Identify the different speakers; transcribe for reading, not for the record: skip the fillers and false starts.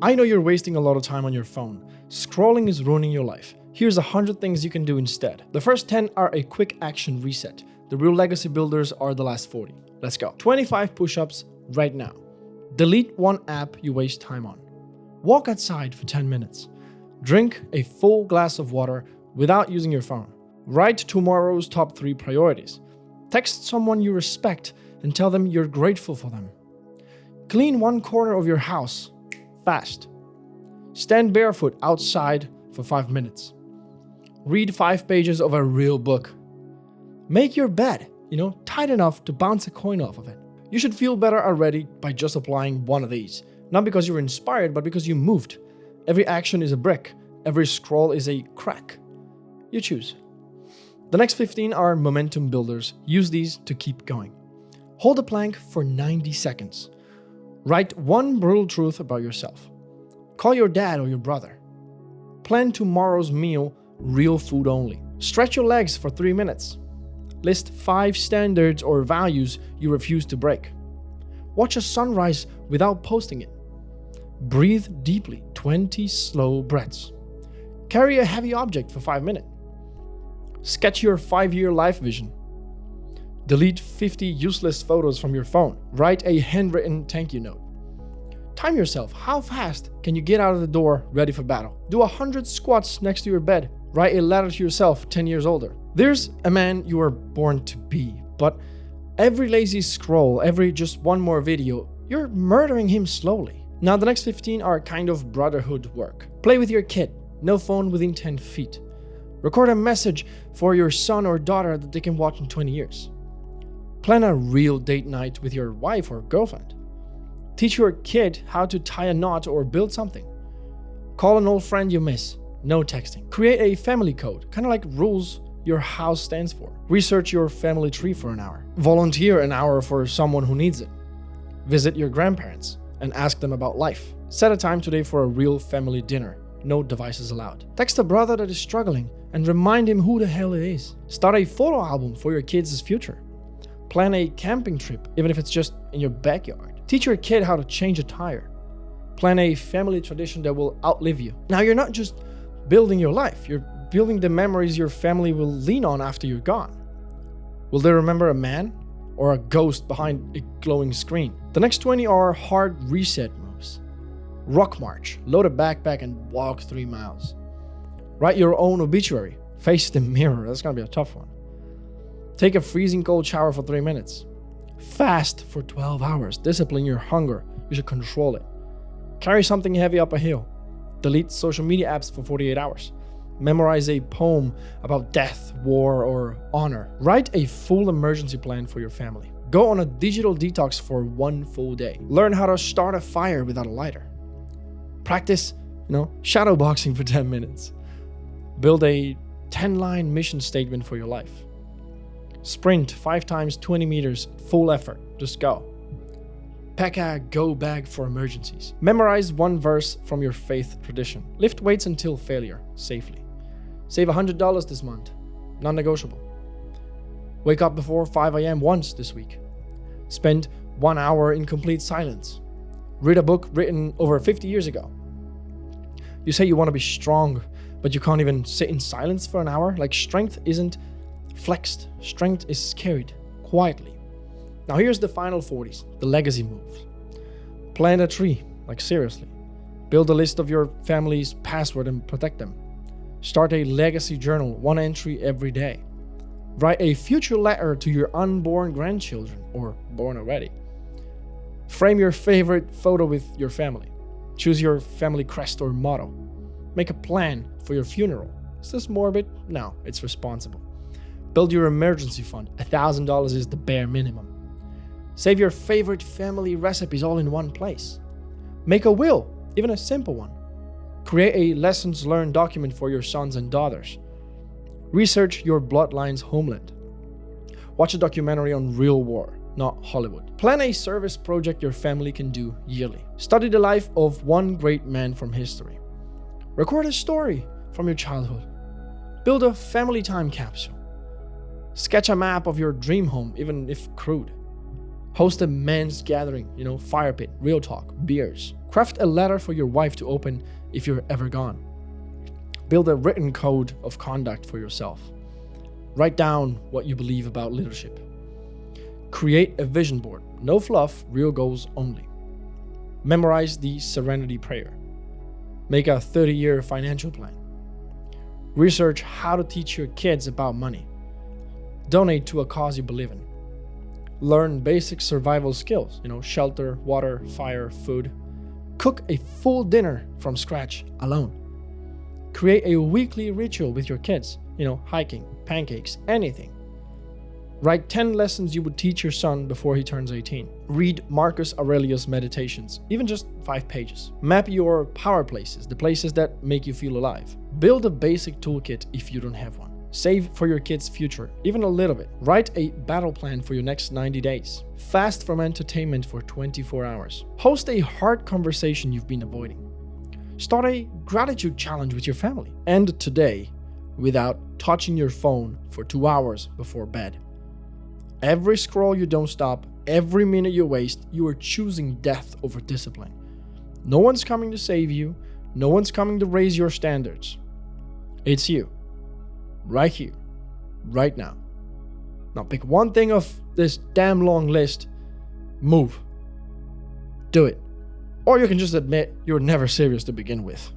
Speaker 1: I know you're wasting a lot of time on your phone. Scrolling is ruining your life. Here's 100 things you can do instead. The first 10 are a quick action reset. The real legacy builders are the last 40. Let's go. 25 push-ups right now. Delete one app you waste time on. Walk outside for 10 minutes. Drink a full glass of water without using your phone. Write tomorrow's top 3 priorities. Text someone you respect and tell them you're grateful for them. Clean one corner of your house fast. Stand barefoot outside for 5 minutes. Read 5 pages of a real book. Make your bed, tight enough to bounce a coin off of it. You should feel better already by just applying one of these. Not because you're inspired, but because you moved. Every action is a brick. Every scroll is a crack. You choose. The next 15 are momentum builders. Use these to keep going. Hold a plank for 90 seconds. Write one brutal truth about yourself. Call your dad or your brother. Plan tomorrow's meal, real food only. Stretch your legs for 3 minutes. List 5 standards or values you refuse to break. Watch a sunrise without posting it. Breathe deeply, 20 slow breaths. Carry a heavy object for 5 minutes. Sketch your 5-year life vision. Delete 50 useless photos from your phone. Write a handwritten thank you note. Time yourself. How fast can you get out of the door ready for battle? Do 100 squats next to your bed. Write a letter to yourself 10 years older. There's a man you were born to be, but every lazy scroll, every just one more video, you're murdering him slowly. Now the next 15 are kind of brotherhood work. Play with your kid. No phone within 10 feet. Record a message for your son or daughter that they can watch in 20 years. Plan a real date night with your wife or girlfriend. Teach your kid how to tie a knot or build something. Call an old friend you miss. No texting. Create a family code, kind of like rules your house stands for. Research your family tree for an hour. Volunteer an hour for someone who needs it. Visit your grandparents and ask them about life. Set a time today for a real family dinner. No devices allowed. Text a brother that is struggling and remind him who the hell it is. Start a photo album for your kids' future. Plan a camping trip, even if it's just in your backyard. Teach your kid how to change a tire. Plan a family tradition that will outlive you. Now you're not just building your life, you're building the memories your family will lean on after you're gone. Will they remember a man or a ghost behind a glowing screen? The next 20 are hard reset moves. Rock march, load a backpack and walk 3 miles. Write your own obituary. Face the mirror, that's gonna be a tough one. Take a freezing cold shower for 3 minutes. Fast for 12 hours. Discipline your hunger. You should control it. Carry something heavy up a hill. Delete social media apps for 48 hours. Memorize a poem about death, war, or honor. Write a full emergency plan for your family. Go on a digital detox for 1 full day. Learn how to start a fire without a lighter. Practice, shadow boxing for 10 minutes. Build a 10-line mission statement for your life. Sprint 5 times 20 meters, full effort. Just go. Pack a go bag for emergencies. Memorize 1 verse from your faith tradition. Lift weights until failure, safely. Save $100 this month, non-negotiable. Wake up before 5 a.m. once this week. Spend 1 hour in complete silence. Read a book written over 50 years ago. You say you want to be strong, but you can't even sit in silence for an hour? Like, strength isn't flexed. Strength is carried quietly. Now here's the final 40s, the legacy moves. Plant a tree, like seriously. Build a list of your family's password and protect them. Start a legacy journal, 1 entry every day. Write a future letter to your unborn grandchildren, or born already. Frame your favorite photo with your family. Choose your family crest or motto. Make a plan for your funeral. Is this morbid? No, it's responsible. Build your emergency fund. $1,000 is the bare minimum. Save your favorite family recipes all in one place. Make a will, even a simple one. Create a lessons learned document for your sons and daughters. Research your bloodline's homeland. Watch a documentary on real war, not Hollywood. Plan a service project your family can do yearly. Study the life of one great man from history. Record a story from your childhood. Build a family time capsule. Sketch a map of your dream home, even if crude. Host a men's gathering, fire pit, real talk, beers, Craft a letter for your wife to open if you're ever gone. Build a written code of conduct for yourself. Write down what you believe about leadership. Create a vision board. No fluff, real goals only. Memorize the Serenity Prayer. Make a 30-year financial plan. Research how to teach your kids about money. Donate to a cause you believe in. Learn basic survival skills, shelter, water, fire, food. Cook a full dinner from scratch alone. Create a weekly ritual with your kids, hiking, pancakes, anything. Write 10 lessons you would teach your son before he turns 18. Read Marcus Aurelius' Meditations, even just 5 pages. Map your power places, the places that make you feel alive. Build a basic toolkit if you don't have one. Save for your kids' future, even a little bit. Write a battle plan for your next 90 days. Fast from entertainment for 24 hours. Host a hard conversation you've been avoiding. Start a gratitude challenge with your family. End today without touching your phone for 2 hours before bed. Every scroll you don't stop, every minute you waste, you are choosing death over discipline. No one's coming to save you. No one's coming to raise your standards. It's you. Right here. Right now. Now pick one thing off this damn long list. Move. Do it. Or you can just admit you're never serious to begin with.